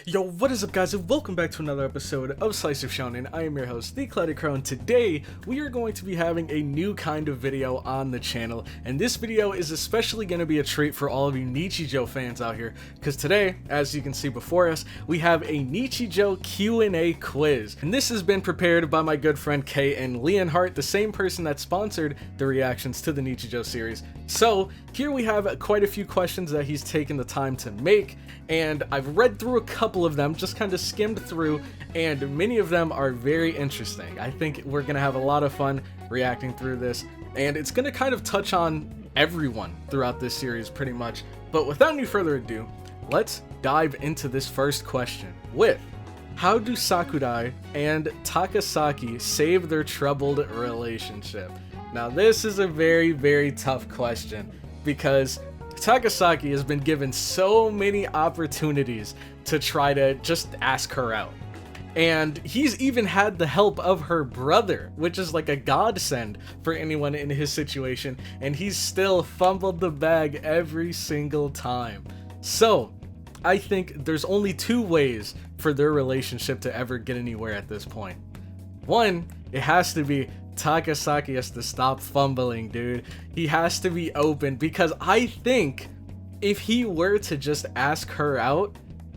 Yo, what is up guys, and welcome back to another episode of Slice of Shonen. I am your host, the CloudyCrow, and today we are going to be having a new kind of video on the channel, and this video is especially going to be a treat for all of you Nichijou fans out here, because today, as you can see before us, we have a Nichijou Q&A quiz, and this has been prepared by my good friend Kay and Leonhardt, the same person that sponsored the reactions to the Nichijou series. So, here we have quite a few questions that he's taken the time to make, and I've read through a couple of them, just kind of skimmed through, and many of them are very interesting. I think we're going to have a lot of fun reacting through this, and it's going to kind of touch on everyone throughout this series pretty much. But without any further ado, let's dive into this first question with: how do Sakurai and Takasaki save their troubled relationship? Now this is a very, very tough question because Takasaki has been given so many opportunities to try to just ask her out. And he's even had the help of her brother, which is like a godsend for anyone in his situation, and he's still fumbled the bag every single time. So, I think there's only two ways for their relationship to ever get anywhere at this point. One, it has to be Takasaki has to stop fumbling, dude. He has to be open, because I think if he were to just ask her out,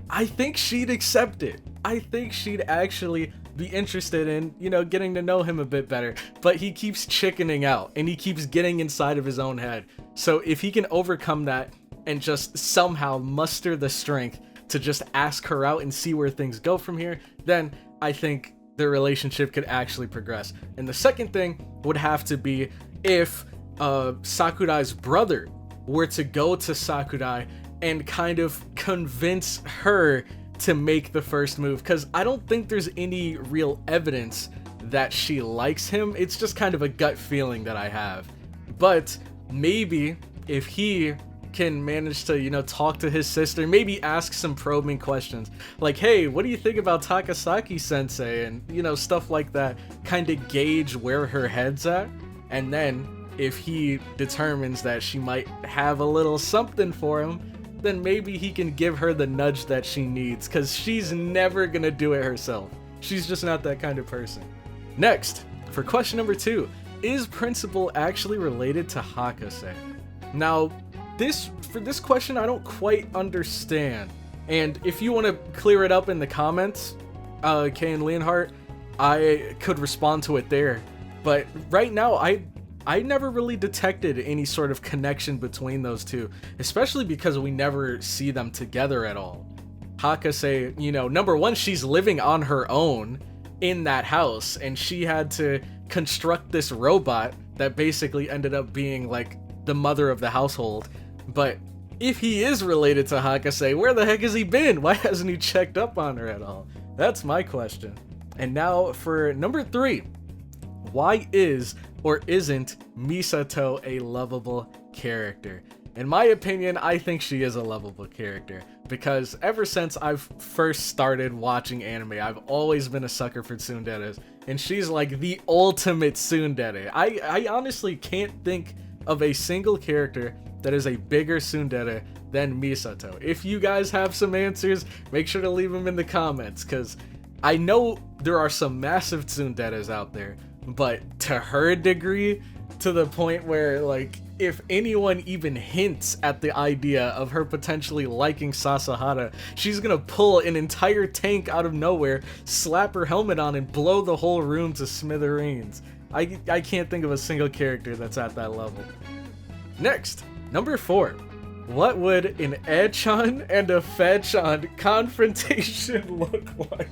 I think she'd accept it. I think she'd actually be interested in, getting to know him a bit better. But he keeps chickening out and he keeps getting inside of his own head. So if he can overcome that and just somehow muster the strength to just ask her out and see where things go from here, then I think their relationship could actually progress. And the second thing would have to be if Sakurai's brother were to go to Sakurai and kind of convince her to make the first move, because I don't think there's any real evidence that she likes him. It's just kind of a gut feeling that I have. But maybe if he can manage to, talk to his sister, maybe ask some probing questions like, hey, what do you think about Takasaki sensei, and stuff like that, kind of gauge where her head's at. And then if he determines that she might have a little something for him, then maybe he can give her the nudge that she needs, because she's never gonna do it herself. She's just not that kind of person. Next, for question number 2, is Principal actually related to Hakase? Now, for this question, I don't quite understand. And if you want to clear it up in the comments, Kay and Leonhardt, I could respond to it there. But right now, I never really detected any sort of connection between those two, especially because we never see them together at all. Hakase, number one, she's living on her own in that house, and she had to construct this robot that basically ended up being like the mother of the household. But if he is related to Hakase, where the heck has he been? Why hasn't he checked up on her at all? That's my question. And now for number 3, why is or isn't Misato a lovable character? In my opinion, I think she is a lovable character, because ever since I've first started watching anime, I've always been a sucker for tsunderes, and she's like the ultimate tsundere. I honestly can't think of a single character that is a bigger tsundere than Misato. If you guys have some answers, make sure to leave them in the comments, because I know there are some massive tsunderes out there, but to her degree, to the point where, like, if anyone even hints at the idea of her potentially liking Sasahara, she's gonna pull an entire tank out of nowhere, slap her helmet on, and blow the whole room to smithereens. I can't think of a single character that's at that level. Next, number 4. What would an Echan and a Fechan confrontation look like?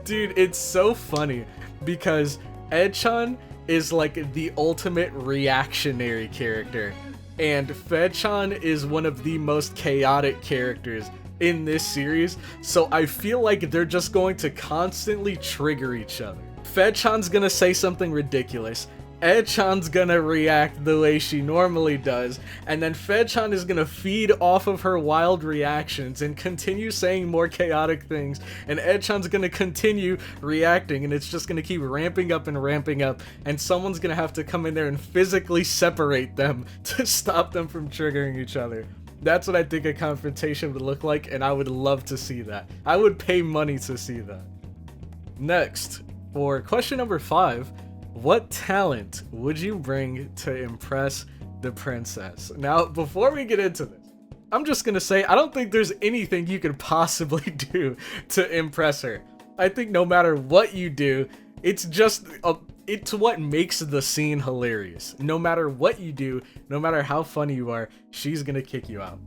Dude, it's so funny because Echan is like the ultimate reactionary character, and Fechan is one of the most chaotic characters in this series, so I feel like they're just going to constantly trigger each other. Fechan's gonna say something ridiculous, Echan's gonna react the way she normally does, and then Fechan is gonna feed off of her wild reactions and continue saying more chaotic things, and Echan's gonna continue reacting, and it's just gonna keep ramping up, and someone's gonna have to come in there and physically separate them to stop them from triggering each other. That's what I think a confrontation would look like, and I would love to see that. I would pay money to see that. Next, for question number 5, what talent would you bring to impress the princess? Now, before we get into this, I'm just gonna say, I don't think there's anything you could possibly do to impress her. I think no matter what you do, it's what makes the scene hilarious. No matter what you do, no matter how funny you are, she's gonna kick you out.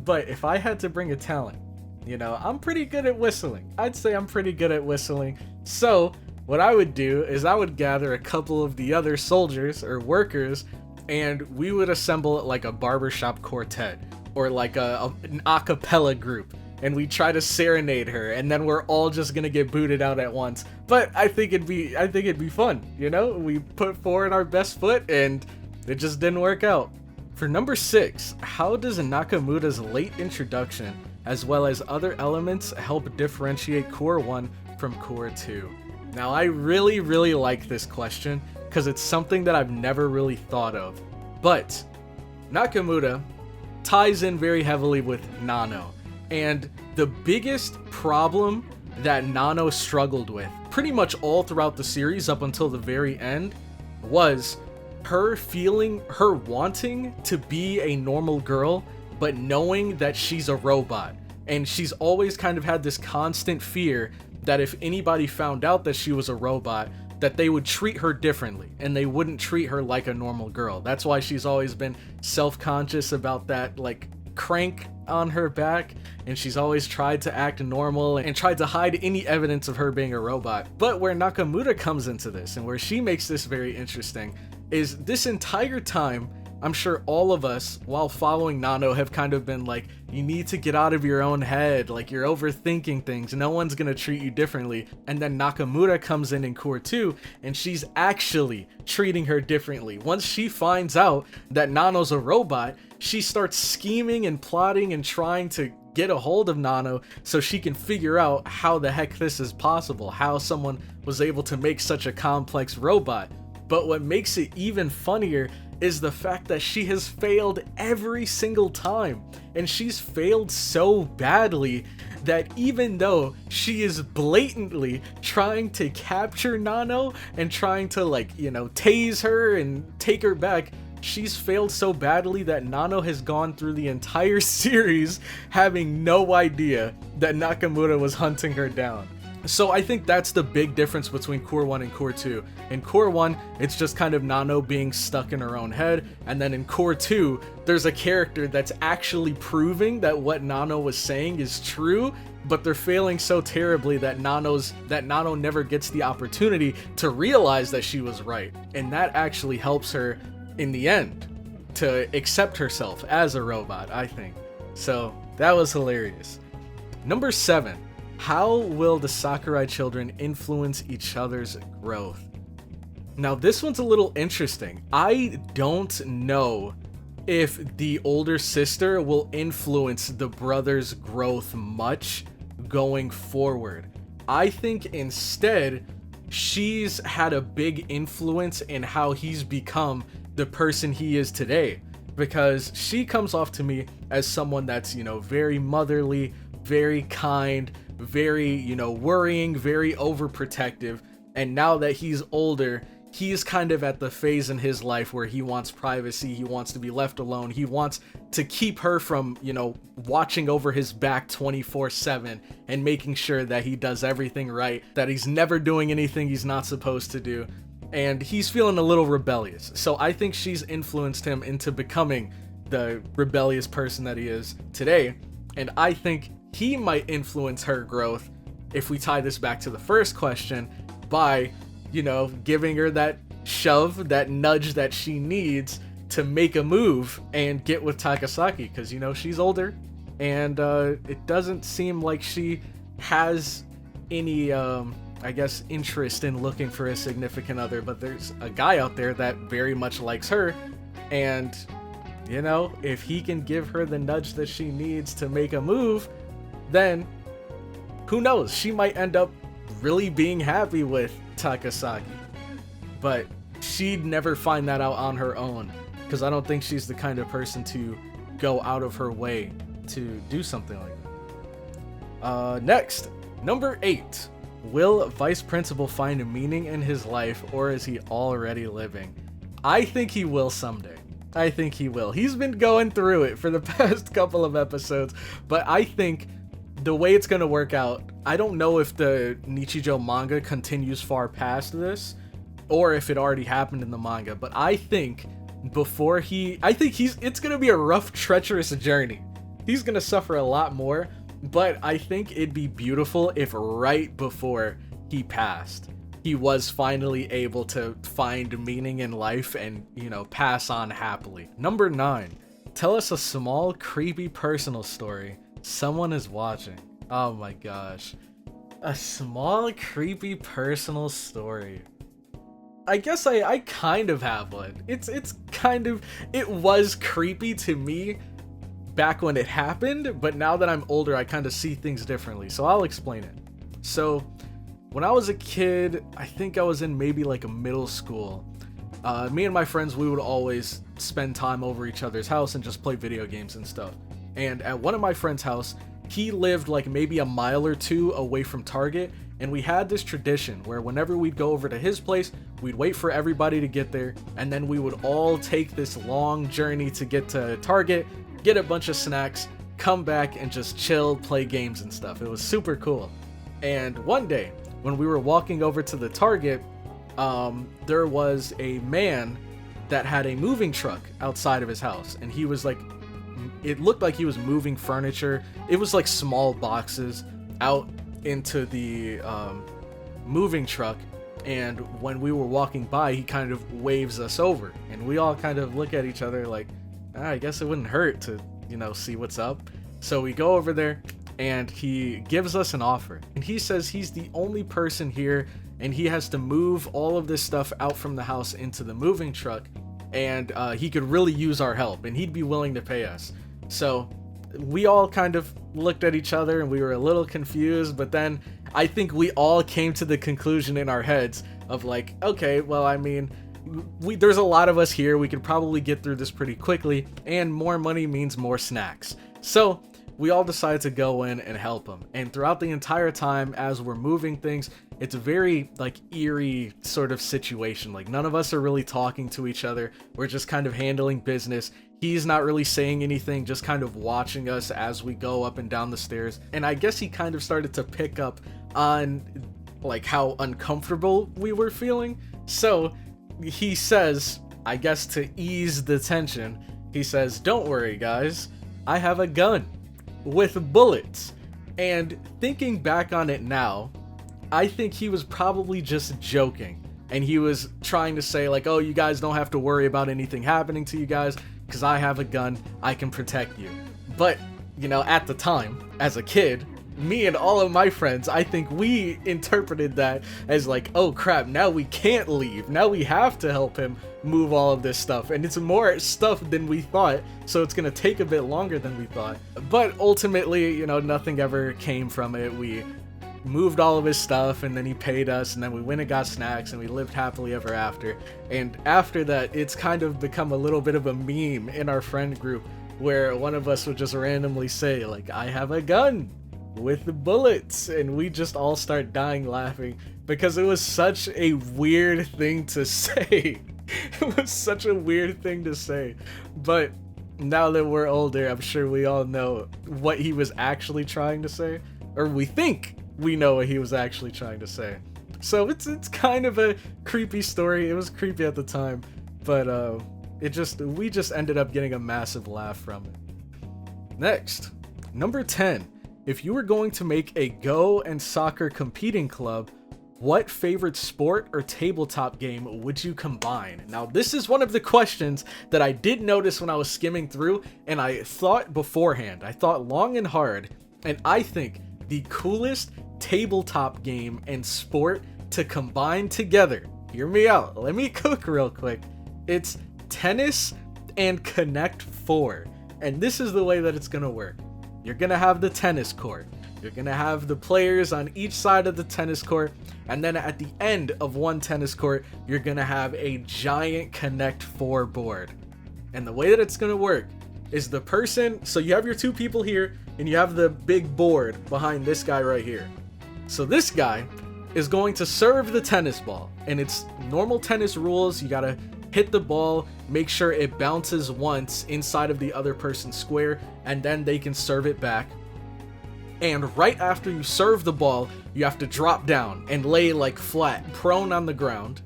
But if I had to bring a talent, you know, I'm pretty good at whistling. I'd say I'm pretty good at whistling. So what I would do is I would gather a couple of the other soldiers or workers, and we would assemble like a barbershop quartet or like an a cappella group, and we try to serenade her, and then we're all just gonna get booted out at once. But I think it'd be fun, you know? We put forward our best foot, and it just didn't work out. For number 6, how does Nakamura's late introduction, as well as other elements, help differentiate Core 1 from Core 2? Now, I really, really like this question, because it's something that I've never really thought of. But Nakamura ties in very heavily with Nano. And the biggest problem that Nano struggled with pretty much all throughout the series up until the very end was her wanting to be a normal girl, but knowing that she's a robot. And she's always kind of had this constant fear that if anybody found out that she was a robot, that they would treat her differently and they wouldn't treat her like a normal girl. That's why she's always been self-conscious about that like crank on her back, and she's always tried to act normal and tried to hide any evidence of her being a robot. But where Nakamura comes into this and where she makes this very interesting is this entire time, I'm sure all of us, while following Nano, have kind of been like, you need to get out of your own head, like you're overthinking things, no one's gonna treat you differently. And then Nakamura comes in Core 2, and she's actually treating her differently. Once she finds out that Nano's a robot, she starts scheming and plotting and trying to get a hold of Nano so she can figure out how the heck this is possible, how someone was able to make such a complex robot. But what makes it even funnier is the fact that she has failed every single time, and she's failed so badly that even though she is blatantly trying to capture Nano and trying to, like, you know, tase her and take her back, she's failed so badly that Nano has gone through the entire series having no idea that Nakamura was hunting her down. So I think that's the big difference between Core 1 and Core 2. In Core 1, it's just kind of Nano being stuck in her own head, and then in Core 2, there's a character that's actually proving that what Nano was saying is true, but they're failing so terribly that Nano never gets the opportunity to realize that she was right. And that actually helps her in the end to accept herself as a robot, I think. So that was hilarious. Number 7. How will the Sakurai children influence each other's growth? Now, this one's a little interesting. I don't know if the older sister will influence the brother's growth much going forward. I think instead, she's had a big influence in how he's become the person he is today, because she comes off to me as someone that's, you know, very motherly, very kind, very, you know, worrying, very overprotective. And now that he's older, he's kind of at the phase in his life where he wants privacy, he wants to be left alone, he wants to keep her from, you know, watching over his back 24/7 and making sure that he does everything right, that he's never doing anything he's not supposed to do. And he's feeling a little rebellious. So I think she's influenced him into becoming the rebellious person that he is today. And I think he might influence her growth, if we tie this back to the first question, by, you know, giving her that shove, that nudge that she needs to make a move and get with Takasaki, because, you know, she's older, and it doesn't seem like she has any, I guess, interest in looking for a significant other, but there's a guy out there that very much likes her, and, you know, if he can give her the nudge that she needs to make a move, then who knows, she might end up really being happy with Takasaki. But she'd never find that out on her own, because I don't think she's the kind of person to go out of her way to do something like that. Next, number 8. Will Vice Principal find a meaning in his life, or is he already living? I think he will someday. I think he will. He's been going through it for the past couple of episodes, but I think the way it's going to work out, I don't know if the Nichijou manga continues far past this, or if it already happened in the manga, but I think it's going to be a rough, treacherous journey. He's going to suffer a lot more, but I think it'd be beautiful if right before he passed, he was finally able to find meaning in life and, you know, pass on happily. Number 9, tell us a small, creepy personal story. Someone is watching. Oh my gosh. A small, creepy personal story. I guess I kind of have one. It was creepy to me back when it happened, but now that I'm older, I kind of see things differently. So I'll explain it. So when I was a kid, I think I was in maybe like a middle school. Me and my friends, we would always spend time over each other's house and just play video games and stuff. And at one of my friend's house, he lived like maybe a mile or 2 away from Target. And we had this tradition where whenever we'd go over to his place, we'd wait for everybody to get there. And then we would all take this long journey to get to Target, get a bunch of snacks, come back and just chill, play games and stuff. It was super cool. And one day, when we were walking over to the Target, there was a man that had a moving truck outside of his house. And he was like, it looked like he was moving furniture. It was like small boxes out into the moving truck. And when we were walking by, he kind of waves us over. And we all kind of look at each other like, I guess it wouldn't hurt to, you know, see what's up. So we go over there and he gives us an offer. And he says he's the only person here and he has to move all of this stuff out from the house into the moving truck. And he could really use our help and he'd be willing to pay us. So we all kind of looked at each other and we were a little confused, but then I think we all came to the conclusion in our heads of like, okay, well, I mean, there's a lot of us here. We could probably get through this pretty quickly, and more money means more snacks. So we all decided to go in and help him. And throughout the entire time, as we're moving things, it's a very like eerie sort of situation. Like none of us are really talking to each other. We're just kind of handling business. He's not really saying anything, just kind of watching us as we go up and down the stairs. And I guess he kind of started to pick up on like how uncomfortable we were feeling. So he says, I guess to ease the tension, he says, "Don't worry guys, I have a gun with bullets." And thinking back on it now, I think he was probably just joking. And he was trying to say like, oh, you guys don't have to worry about anything happening to you guys because I have a gun, I can protect you. But, you know, at the time, as a kid, me and all of my friends, I think we interpreted that as like, oh crap, now we can't leave. Now we have to help him move all of this stuff. And it's more stuff than we thought, so it's gonna take a bit longer than we thought. But ultimately, you know, nothing ever came from it. We moved all of his stuff and then he paid us and then we went and got snacks and we lived happily ever after. And after that, it's kind of become a little bit of a meme in our friend group where one of us would just randomly say like, I have a gun with bullets, and we just all start dying laughing because it was such a weird thing to say. It was such a weird thing to say. But now that we're older, I'm sure we all know what he was actually trying to say, or we think we know what he was actually trying to say. So it's kind of a creepy story. It was creepy at the time, but we just ended up getting a massive laugh from it. Next, number 10. If you were going to make a Go and soccer competing club, what favorite sport or tabletop game would you combine? Now, this is one of the questions that I did notice when I was skimming through, and I thought beforehand. I thought long and hard, and I think the coolest tabletop game and sport to combine together, hear me out, let me cook real quick, it's tennis and Connect 4. And this is the way that it's gonna work. You're gonna have the tennis court. You're gonna have the players on each side of the tennis court. And then at the end of one tennis court, you're gonna have a giant Connect 4 board. And the way that it's gonna work is the person, so you have your two people here, and you have the big board behind this guy right here. So this guy is going to serve the tennis ball, and it's normal tennis rules. You gotta hit the ball, make sure it bounces once inside of the other person's square, and then they can serve it back. And right after you serve the ball, you have to drop down and lay like flat, prone on the ground.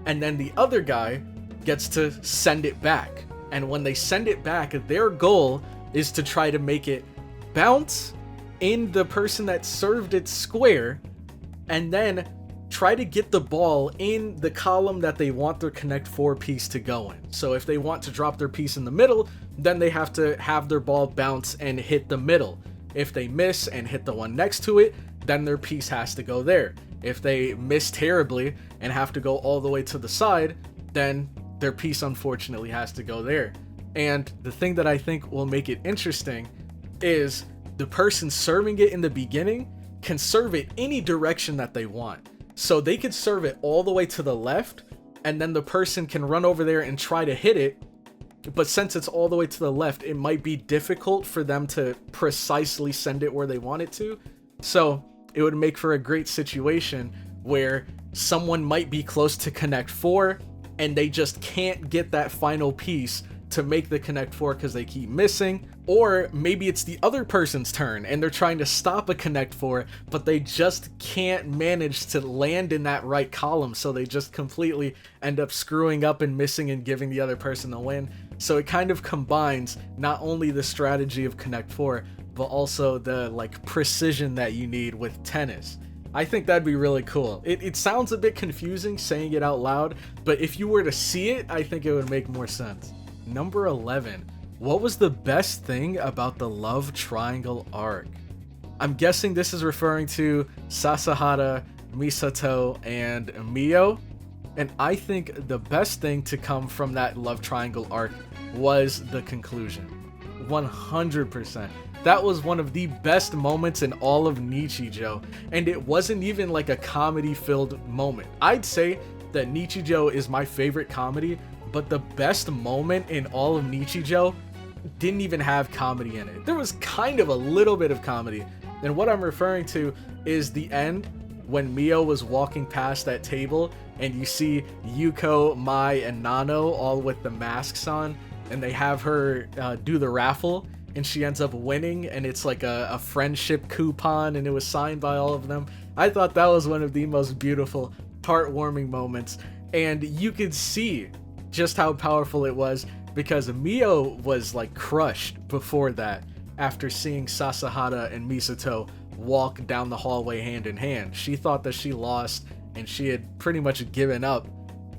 And then the other guy gets to send it back. And when they send it back, their goal is to try to make it bounce in the person that served it square, and then try to get the ball in the column that they want their Connect 4 piece to go in. So if they want to drop their piece in the middle, then they have to have their ball bounce and hit the middle. If they miss and hit the one next to it, then their piece has to go there. If they miss terribly and have to go all the way to the side, then their piece unfortunately has to go there. And the thing that I think will make it interesting is the person serving it in the beginning can serve it any direction that they want. So they could serve it all the way to the left, and then the person can run over there and try to hit it. But since it's all the way to the left, it might be difficult for them to precisely send it where they want it to. So it would make for a great situation where someone might be close to Connect 4 and they just can't get that final piece to make the Connect 4 because they keep missing. Or maybe it's the other person's turn and they're trying to stop a Connect 4, but they just can't manage to land in that right column, so they just completely end up screwing up and missing and giving the other person the win. So it kind of combines not only the strategy of Connect 4, but also the like precision that you need with tennis. I think that'd be really cool. It sounds a bit confusing saying it out loud, but if you were to see it, I think it would make more sense. Number 11. What was the best thing about the love triangle arc? I'm guessing this is referring to Sasahara, Misato, and Mio. And I think the best thing to come from that love triangle arc was the conclusion. 100%. That was one of the best moments in all of Nichijou, and it wasn't even like a comedy-filled moment. I'd say that Nichijou is my favorite comedy, but the best moment in all of Nichijou didn't even have comedy in it. There was kind of a little bit of comedy, and what I'm referring to is the end when Mio was walking past that table and you see Yuuko, Mai, and Nano all with the masks on, and they have her do the raffle, and she ends up winning, and it's like a friendship coupon, and it was signed by all of them. I thought that was one of the most beautiful, heartwarming moments, and you could see just how powerful it was, because Mio was like crushed before that after seeing Sasahara and Misato walk down the hallway hand in hand. She thought that she lost and she had pretty much given up,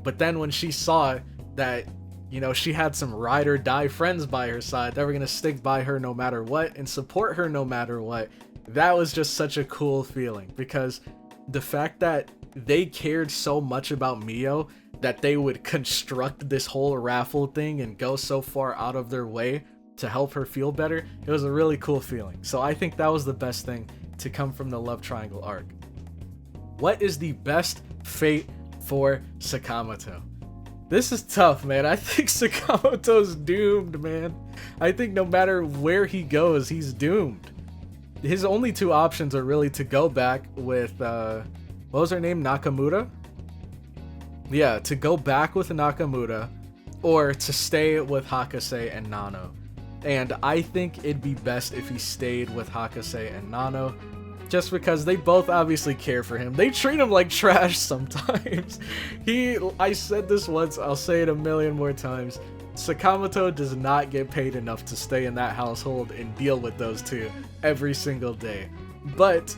but then when she saw that, you know, she had some ride or die friends by her side that were gonna stick by her no matter what and support her no matter what, that was just such a cool feeling, because the fact that they cared so much about Mio that they would construct this whole raffle thing and go so far out of their way to help her feel better, it was a really cool feeling. So I think that was the best thing to come from the love triangle arc. What is the best fate for Sakamoto? This is tough, man. I think Sakamoto's doomed, man. I think no matter where he goes, he's doomed. His only two options are really to go back with, what was her name? Nakamura? Yeah, to go back with Nakamura, or to stay with Hakase and Nano. And I think it'd be best if he stayed with Hakase and Nano, just because they both obviously care for him. They treat him like trash sometimes. I said this once, I'll say it a million more times. Sakamoto does not get paid enough to stay in that household and deal with those two every single day. But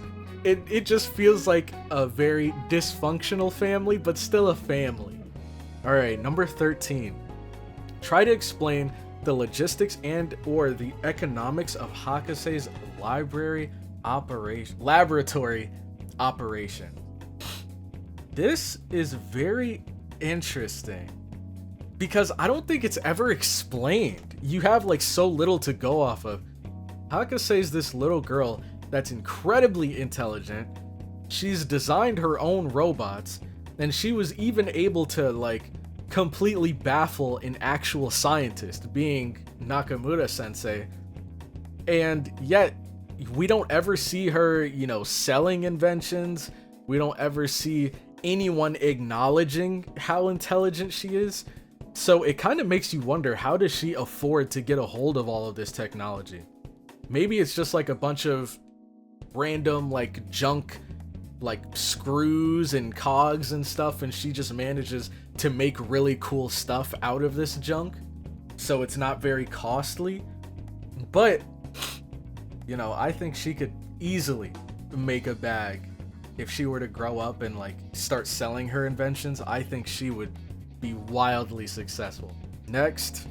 it just feels like a very dysfunctional family, but still a family. Alright, number 13. Try to explain the logistics and or the economics of Hakase's laboratory operation. This is very interesting, because I don't think it's ever explained. You have like so little to go off of. Hakase is this little girl that's incredibly intelligent. She's designed her own robots, and she was even able to like completely baffle an actual scientist, being Nakamura sensei, and yet we don't ever see her, you know, selling inventions. We don't ever see anyone acknowledging how intelligent she is. So it kind of makes you wonder, how does she afford to get a hold of all of this technology? Maybe it's just like a bunch of random like junk, like screws and cogs and stuff, and she just manages to make really cool stuff out of this junk, so it's not very costly. But you know, I think she could easily make a bag if she were to grow up and like start selling her inventions. I think she would be wildly successful. Next,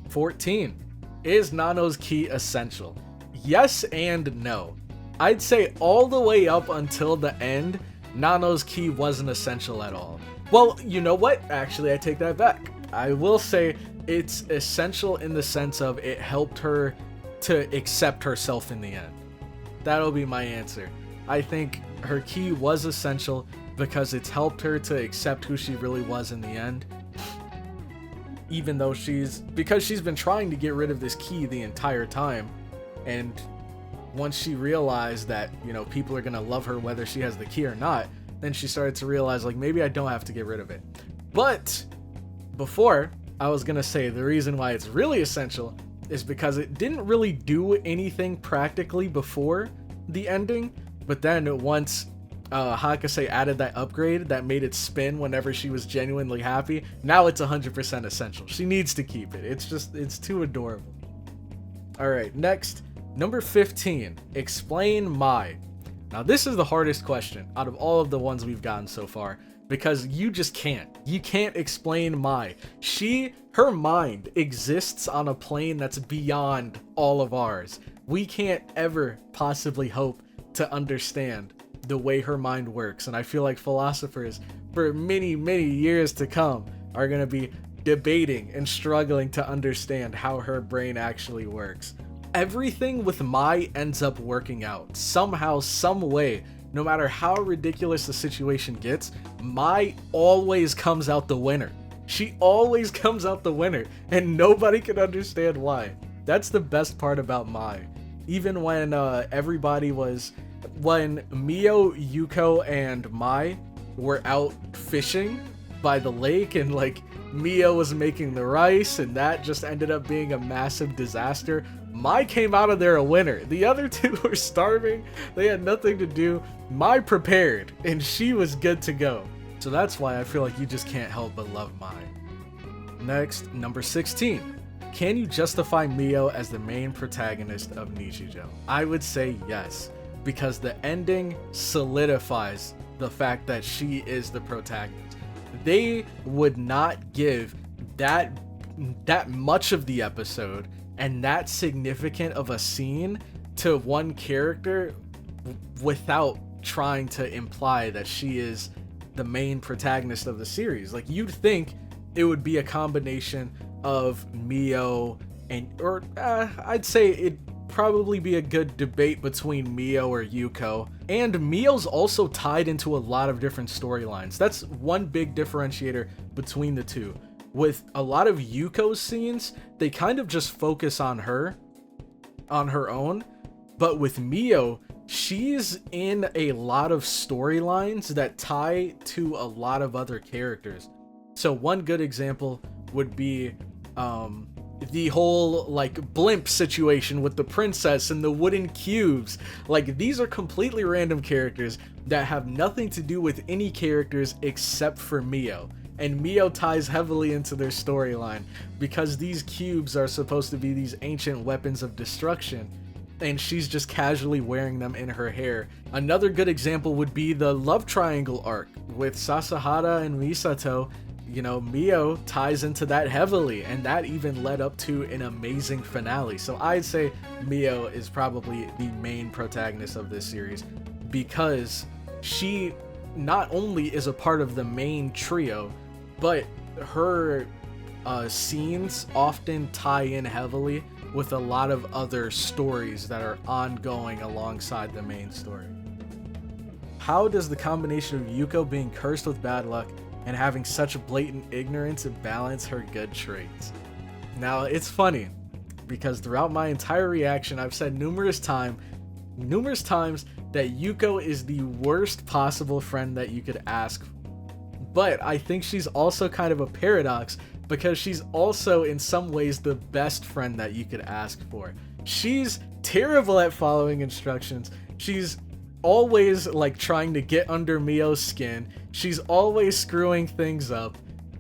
14. Is Nano's key essential? Yes and no. I'd say all the way up until the end, Nano's key wasn't essential at all. Well, you know what? Actually, I take that back. I will say it's essential in the sense of it helped her to accept herself in the end. That'll be my answer. I think her key was essential because it's helped her to accept who she really was in the end. Even though because she's been trying to get rid of this key the entire time, and once she realized that, you know, people are gonna love her whether she has the key or not, then she started to realize, like, maybe I don't have to get rid of it. But before, I was gonna say the reason why it's really essential is because it didn't really do anything practically before the ending, but then once Hakase added that upgrade that made it spin whenever she was genuinely happy, now it's 100% essential. She needs to keep it. It's too adorable. Alright, next, number 15, explain Mai. Now this is the hardest question out of all of the ones we've gotten so far, because you just can't. You can't explain Mai. Her mind exists on a plane that's beyond all of ours. We can't ever possibly hope to understand the way her mind works, and I feel like philosophers for many, many years to come are going to be debating and struggling to understand how her brain actually works. Everything with Mai ends up working out somehow, some way. No matter how ridiculous the situation gets, Mai always comes out the winner. She always comes out the winner, and nobody can understand why. That's the best part about Mai. Even when when Mio, Yuuko, and Mai were out fishing by the lake, and like Mio was making the rice, and that just ended up being a massive disaster, Mai came out of there a winner. The other two were starving, they had nothing to do. Mai prepared, and she was good to go. So that's why I feel like you just can't help but love Mai. Next, number 16. Can you justify Mio as the main protagonist of Nichijou? I would say yes, because the ending solidifies the fact that she is the protagonist. They would not give that much of the episode and that significant of a scene to one character without trying to imply that she is the main protagonist of the series. Like, you'd think it would be a combination of Mio I'd say it'd probably be a good debate between Mio or Yuuko. And Mio's also tied into a lot of different storylines. That's one big differentiator between the two. With a lot of Yuuko's scenes, they kind of just focus on her own. But with Mio, she's in a lot of storylines that tie to a lot of other characters. So one good example would be the whole like blimp situation with the princess and the wooden cubes. Like, these are completely random characters that have nothing to do with any characters except for Mio. And Mio ties heavily into their storyline because these cubes are supposed to be these ancient weapons of destruction, and she's just casually wearing them in her hair. Another good example would be the love triangle arc with Sasahara and Misato. You know, Mio ties into that heavily, and that even led up to an amazing finale. So I'd say Mio is probably the main protagonist of this series because she not only is a part of the main trio, but her scenes often tie in heavily with a lot of other stories that are ongoing alongside the main story. How does the combination of Yuuko being cursed with bad luck and having such blatant ignorance balance her good traits. Now, it's funny, because throughout my entire reaction, I've said numerous times that Yuuko is the worst possible friend that you could ask. But I think she's also kind of a paradox, because she's also in some ways the best friend that you could ask for. She's terrible at following instructions. She's always like trying to get under Mio's skin. She's always screwing things up,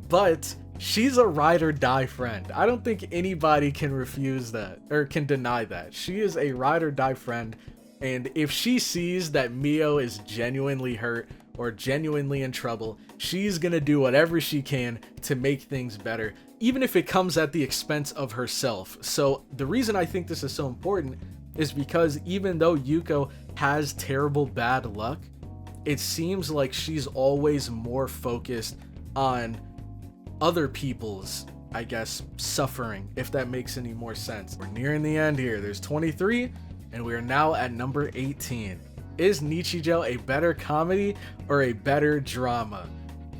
but she's a ride or die friend. I don't think anybody can refuse that or can deny that. She is a ride or die friend, and if she sees that Mio is genuinely hurt or genuinely in trouble, she's gonna do whatever she can to make things better, even if it comes at the expense of herself. So the reason I think this is so important is because even though Yuuko has terrible bad luck, it seems like she's always more focused on other people's, I guess, suffering, if that makes any more sense. We're nearing the end here. There's 23, and we are now at number 18. Is Nichijou a better comedy or a better drama?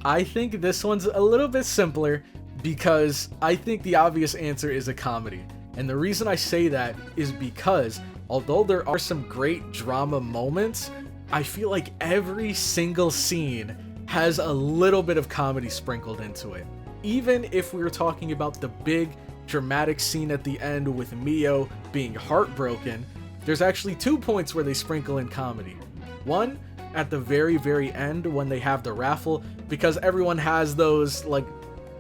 I think this one's a little bit simpler, because I think the obvious answer is a comedy. And the reason I say that is because although there are some great drama moments, I feel like every single scene has a little bit of comedy sprinkled into it. Even if we were talking about the big dramatic scene at the end with Mio being heartbroken, there's actually 2 points where they sprinkle in comedy. One, at the very, very end when they have the raffle, because everyone has those like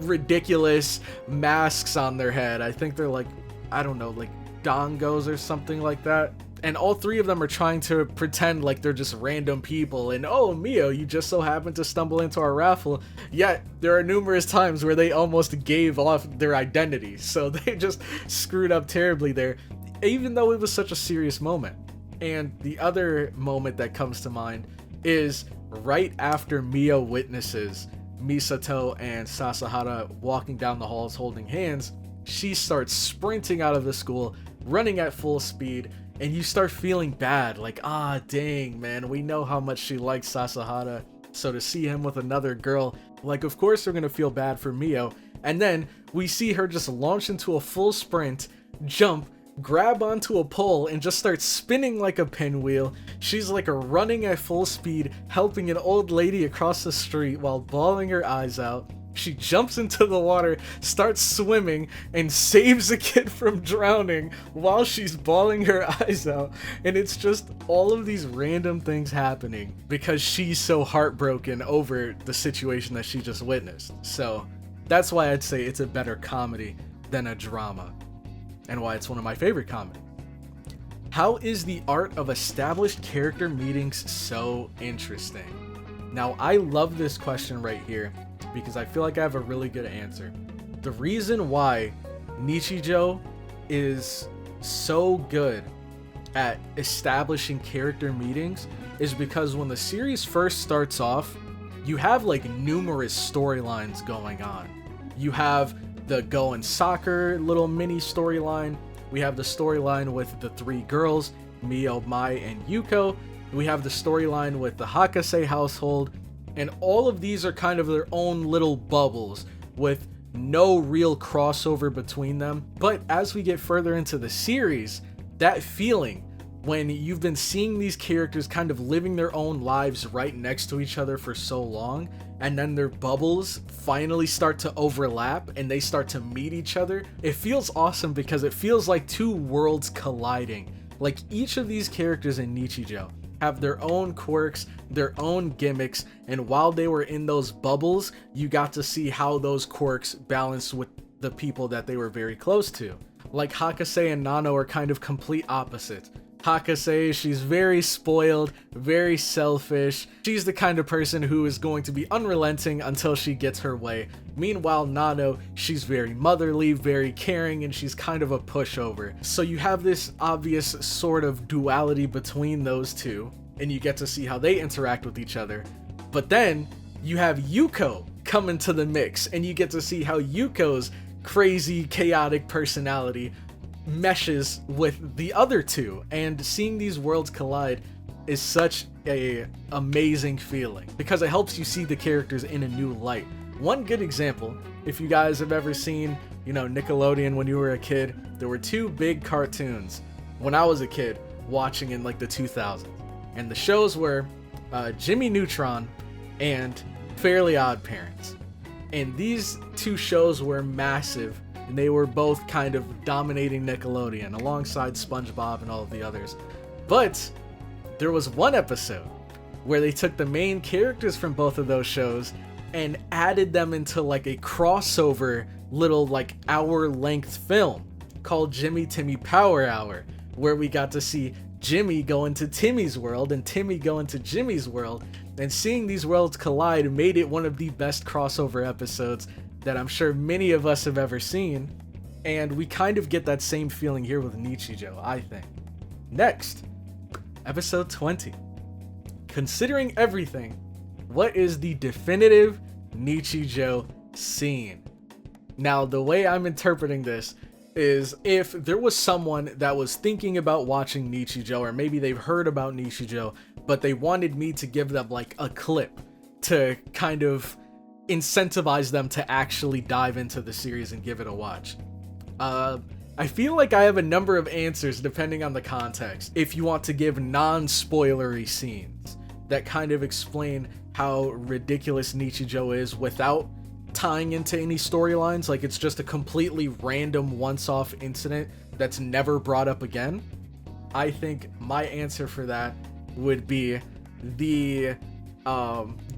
ridiculous masks on their head. I think they're like, I don't know, like dongos or something like that. And all 3 of them are trying to pretend like they're just random people. And oh, Mio, you just so happened to stumble into our raffle. Yet there are numerous times where they almost gave off their identity. So they just screwed up terribly there, even though it was such a serious moment. And the other moment that comes to mind is right after Mio witnesses Misato and Sasahara walking down the halls holding hands. She starts sprinting out of the school, running at full speed, and you start feeling bad, like, ah, dang, man, we know how much she likes Sasahara, so to see him with another girl, like, of course we're gonna feel bad for Mio. And then we see her just launch into a full sprint, jump, grab onto a pole, and just start spinning like a pinwheel. She's like running at full speed, helping an old lady across the street while bawling her eyes out. She jumps into the water, starts swimming, and saves a kid from drowning while she's bawling her eyes out. And it's just all of these random things happening because she's so heartbroken over the situation that she just witnessed. So that's why I'd say it's a better comedy than a drama, and why it's one of my favorite comedies. How is the art of established character meetings so interesting? Now, I love this question right here, because I feel like I have a really good answer. The reason why Nichijou is so good at establishing character meetings is because when the series first starts off, you have like numerous storylines going on. You have the Go and Soccer little mini storyline. We have the storyline with the 3 girls, Mio, Mai, and Yuuko. We have the storyline with the Hakase household. And all of these are kind of their own little bubbles with no real crossover between them. But as we get further into the series, that feeling when you've been seeing these characters kind of living their own lives right next to each other for so long, and then their bubbles finally start to overlap and they start to meet each other, it feels awesome because it feels like 2 worlds colliding. Like each of these characters in Nichijou have their own quirks, their own gimmicks, and while they were in those bubbles, you got to see how those quirks balanced with the people that they were very close to. Like Hakase and Nano are kind of complete opposites. Hakase, she's very spoiled, very selfish. She's the kind of person who is going to be unrelenting until she gets her way. Meanwhile, Nano, she's very motherly, very caring, and she's kind of a pushover. So you have this obvious sort of duality between those two, and you get to see how they interact with each other. But then you have Yuuko come into the mix, and you get to see how Yuuko's crazy, chaotic personality meshes with the other two, and seeing these worlds collide is such a amazing feeling because it helps you see the characters in a new light. One good example, if you guys have ever seen, Nickelodeon when you were a kid, there were two big cartoons when I was a kid watching in like the 2000s. And the shows were Jimmy Neutron and Fairly Odd Parents. And these two shows were massive, and they were both kind of dominating Nickelodeon alongside SpongeBob and all of the others. But there was one episode where they took the main characters from both of those shows and added them into like a crossover little like hour-length film called Jimmy Timmy Power Hour, where we got to see Jimmy go into Timmy's world and Timmy go into Jimmy's world, and seeing these worlds collide made it one of the best crossover episodes that I'm sure many of us have ever seen, and we kind of get that same feeling here with Nichijou, I think. Next, episode 20. Considering everything, what is the definitive Nichijou scene? Now, the way I'm interpreting this is if there was someone that was thinking about watching Nichijou, or maybe they've heard about Nichijou, but they wanted me to give them like a clip to kind of incentivize them to actually dive into the series and give it a watch. I feel like I have a number of answers depending on the context. If you want to give non-spoilery scenes that kind of explain how ridiculous Nichijou is without tying into any storylines, like it's just a completely random once-off incident that's never brought up again, I think my answer for that would be the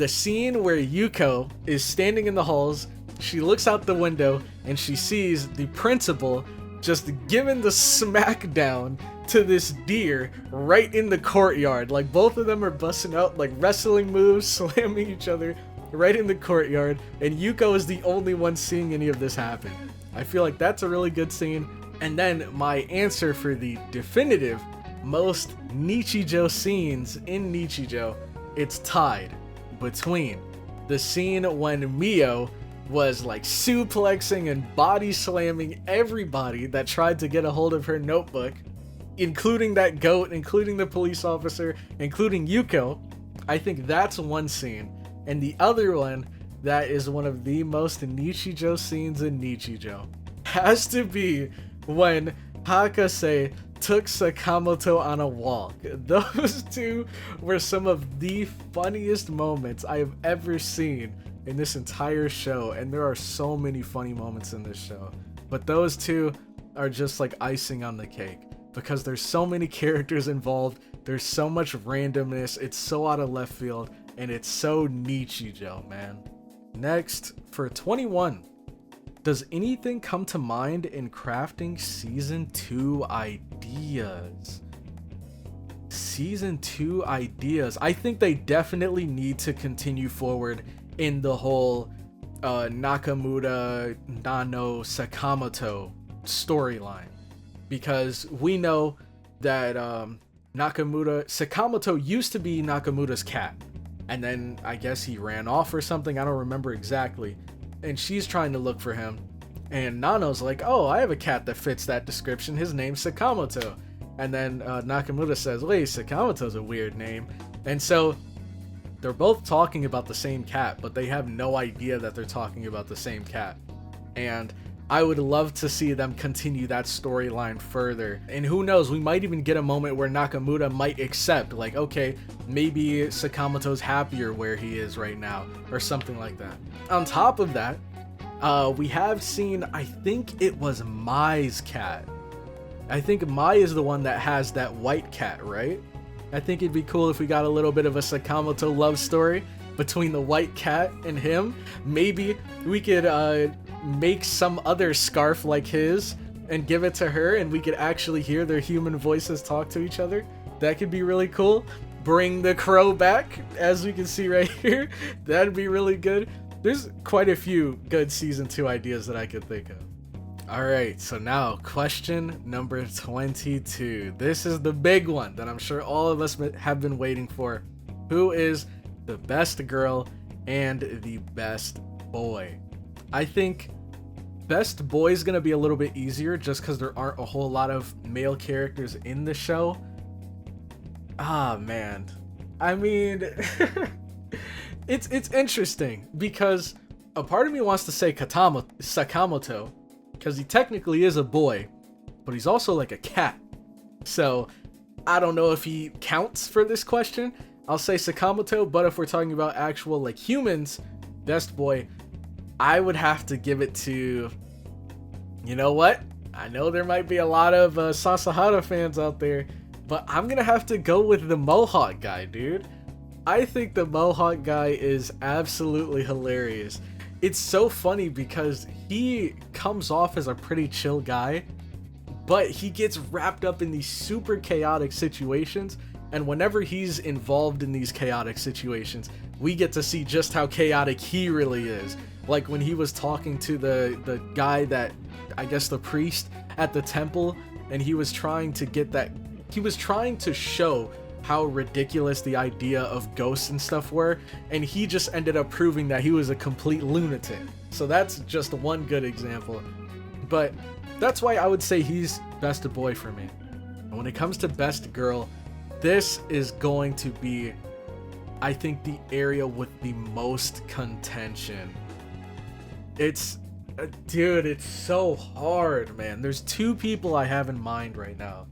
scene where Yuuko is standing in the halls, she looks out the window, and she sees the principal just giving the smackdown to this deer right in the courtyard. Like, both of them are busting out like wrestling moves, slamming each other right in the courtyard, and Yuuko is the only one seeing any of this happen. I feel like that's a really good scene. And then my answer for the definitive most Nichijou scenes in Nichijou, it's tied between the scene when Mio was like suplexing and body slamming everybody that tried to get a hold of her notebook, including that goat, including the police officer, including Yuuko. I think that's one scene. And the other one that is one of the most Nichijou scenes in Nichijou has to be when Hakase took Sakamoto on a walk. Those two were some of the funniest moments I have ever seen in this entire show, and there are so many funny moments in this show, but those two are just like icing on the cake because there's so many characters involved, there's so much randomness, it's so out of left field, and it's so Nichijou, man. Next, for 21, does anything come to mind in crafting season 2 ideas? Season 2 ideas. I think they definitely need to continue forward in the whole Nakamura, Nano, Sakamoto storyline, because we know that Sakamoto used to be Nakamura's cat, and then I guess he ran off or something, I don't remember exactly, and she's trying to look for him, and Nano's like, oh, I have a cat that fits that description, his name's Sakamoto, and then Nakamura says, wait, Sakamoto's a weird name, and so they're both talking about the same cat, but they have no idea that they're talking about the same cat. And I would love to see them continue that storyline further. And who knows, we might even get a moment where Nakamura might accept, like, okay, maybe Sakamoto's happier where he is right now, or something like that. On top of that, we have seen, I think it was Mai's cat. I think Mai is the one that has that white cat, right? I think it'd be cool if we got a little bit of a Sakamoto love story between the white cat and him. Maybe we could make some other scarf like his and give it to her, and we could actually hear their human voices talk to each other. That could be really cool. Bring the crow back, as we can see right here. That'd be really good. There's quite a few good season 2 ideas that I could think of. Alright, so now question number 22. This is the big one that I'm sure all of us have been waiting for. Who is the best girl and the best boy? I think best boy is going to be a little bit easier just because there aren't a whole lot of male characters in the show. Ah, man. I mean, it's interesting because a part of me wants to say Sakamoto, because he technically is a boy, but he's also like a cat. So I don't know if he counts for this question. I'll say Sakamoto, but if we're talking about actual like humans, best boy, I would have to give it to, you know what? I know there might be a lot of Sasahara fans out there, but I'm gonna have to go with the Mohawk guy, dude. I think the Mohawk guy is absolutely hilarious. It's so funny because he comes off as a pretty chill guy, but he gets wrapped up in these super chaotic situations, and whenever he's involved in these chaotic situations, we get to see just how chaotic he really is. Like when he was talking to the guy that, I guess the priest at the temple, and he was trying to show how ridiculous the idea of ghosts and stuff were, and he just ended up proving that he was a complete lunatic. So that's just one good example. But that's why I would say he's best boy for me. And when it comes to best girl, this is going to be, I think, the area with the most contention. It's dude, it's so hard, man. There's two people I have in mind right now,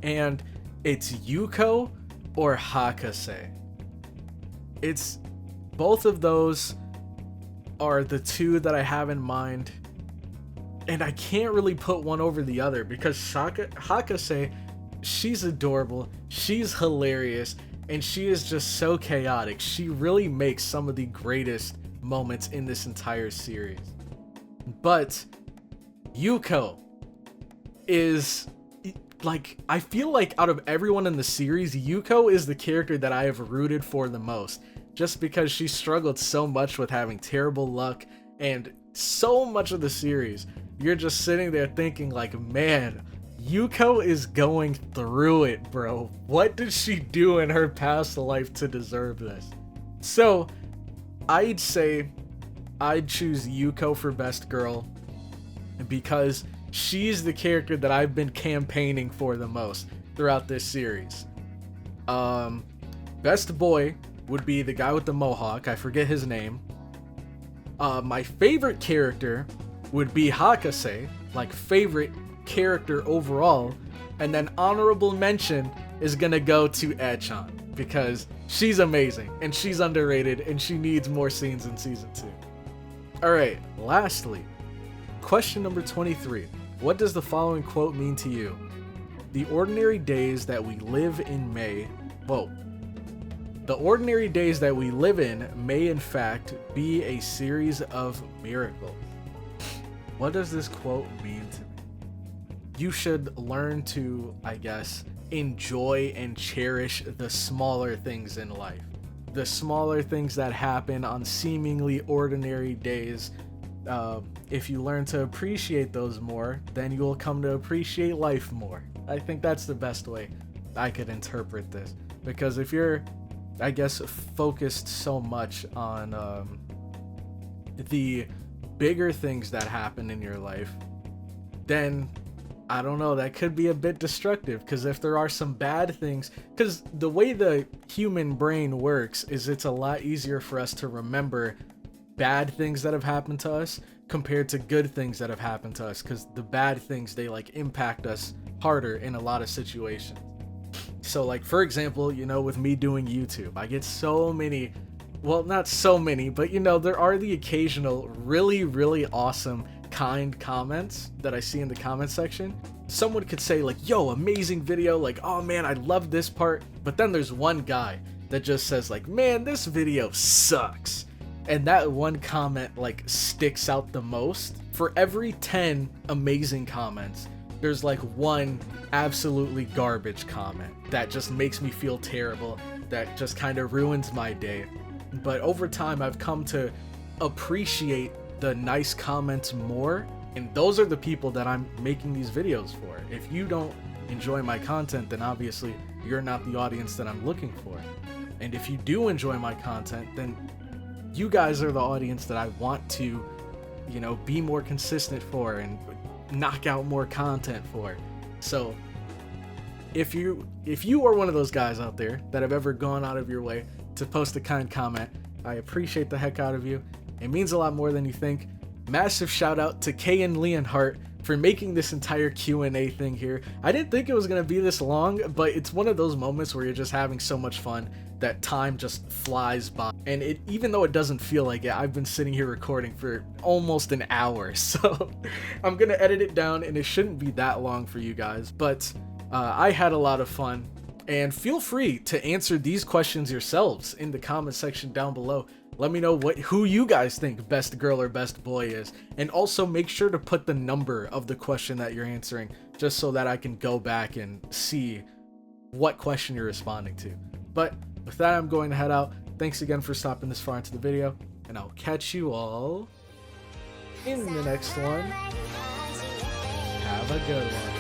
and it's Yuuko or Hakase. It's both of those are the two that I have in mind, and I can't really put one over the other because Hakase, she's adorable, she's hilarious, and she is just so chaotic. She really makes some of the greatest moments in this entire series. But Yuuko is, like, I feel like out of everyone in the series, Yuuko is the character that I have rooted for the most, just because she struggled so much with having terrible luck, and so much of the series you're just sitting there thinking like, man, Yuuko is going through it, bro. What did she do in her past life to deserve this? So I'd say I'd choose Yuuko for best girl because she's the character that I've been campaigning for the most throughout this series. Best boy would be the guy with the mohawk. I forget his name. My favorite character would be Hakase, like favorite character overall. And then honorable mention is gonna go to Echan because she's amazing and she's underrated and she needs more scenes in season 2. Alright, lastly, question number 23. What does the following quote mean to you? The ordinary days that we live in may... The ordinary days that we live in may in fact be a series of miracles. What does this quote mean to me? You should learn to, I guess, enjoy and cherish the smaller things in life. The smaller things that happen on seemingly ordinary days. If you learn to appreciate those more, then you will come to appreciate life more. I think that's the best way I could interpret this. Because if you're, I guess, focused so much on the bigger things that happen in your life, then I don't know, that could be a bit destructive. Because if there are some bad things, because the way the human brain works is it's a lot easier for us to remember bad things that have happened to us compared to good things that have happened to us, because the bad things, they like impact us harder in a lot of situations. So like, for example, you know, with me doing YouTube, I get so many, well, not so many, but you know, there are the occasional really, really awesome, kind comments that I see in the comment section. Someone could say like, yo, amazing video, like, oh man, I love this part. But then there's one guy that just says like, man, this video sucks. And that one comment like sticks out the most. For every 10 amazing comments, there's like one absolutely garbage comment that just makes me feel terrible, that just kind of ruins my day. But over time, I've come to appreciate the nice comments more, and those are the people that I'm making these videos for. If you don't enjoy my content, then obviously you're not the audience that I'm looking for. And if you do enjoy my content, then you guys are the audience that I want to, you know, be more consistent for and knock out more content for. So if you are one of those guys out there that have ever gone out of your way to post a kind comment, I appreciate the heck out of you. It means a lot more than you think. Massive shout out to Kay and Leonhart for making this entire Q&A thing here. I didn't think it was going to be this long, but it's one of those moments where you're just having so much fun that time just flies by. And even though it doesn't feel like it, I've been sitting here recording for almost an hour, so I'm going to edit it down and it shouldn't be that long for you guys. But I had a lot of fun, and feel free to answer these questions yourselves in the comment section down below. Let me know who you guys think best girl or best boy is, and also make sure to put the number of the question that you're answering, just so that I can go back and see what question you're responding to. But with that, I'm going to head out. Thanks again for stopping this far into the video, and I'll catch you all in the next one. Have a good one.